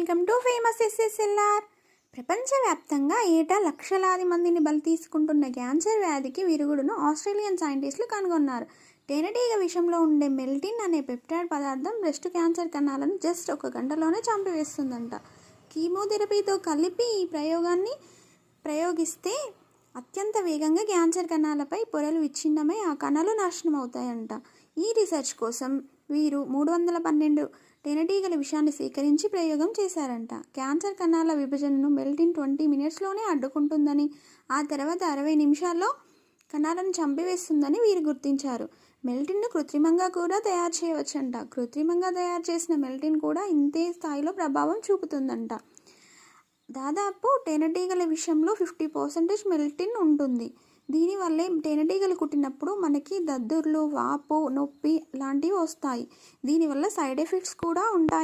Welcome to famous ఎస్ఎస్ఎల్ఆర్. ప్రపంచవ్యాప్తంగా ఏటా లక్షలాది మందిని బలి తీసుకుంటున్న క్యాన్సర్ వ్యాధికి విరుగుడును ఆస్ట్రేలియన్ సైంటిస్టులు కనుగొన్నారు. తేనెటీగ విషంలో ఉండే మెల్టిన్ అనే పెప్టైడ్ పదార్థం బ్రెస్ట్ క్యాన్సర్ కణాలను జస్ట్ 1 గంటలోనే చంపివేస్తుందంట. కీమోథెరపీతో కలిపి ఈ ప్రయోగాన్ని ప్రయోగిస్తే అత్యంత వేగంగా క్యాన్సర్ కణాలపై పొరలు విచ్ఛిన్నమై ఆ కణాలు నాశనం అవుతాయంట. ఈ రీసెర్చ్ కోసం వీరు 312 తేనెటీగల విషాన్ని సేకరించి ప్రయోగం చేశారంట. క్యాన్సర్ కణాల విభజనను మెల్టిన్ 20 మినిట్స్లోనే అడ్డుకుంటుందని, ఆ తర్వాత 60 నిమిషాల్లో కణాలను చంపివేస్తుందని వీరు గుర్తించారు. మెల్టిన్ను కృత్రిమంగా కూడా తయారు చేయవచ్చంట. కృత్రిమంగా తయారు చేసిన మెల్టిన్ కూడా ఇంతే స్థాయిలో ప్రభావం చూపుతుందంట. దాదాపు తేనెటీగల విషంలో 50% మెల్టిన్ ఉంటుంది. దీనివల్లే తేనెటీగలు కుట్టినప్పుడు మనకి దద్దుర్లు, వాపు, నొప్పి లాంటివి వస్తాయి. దీనివల్ల సైడ్ ఎఫెక్ట్స్ కూడా ఉంటాయి.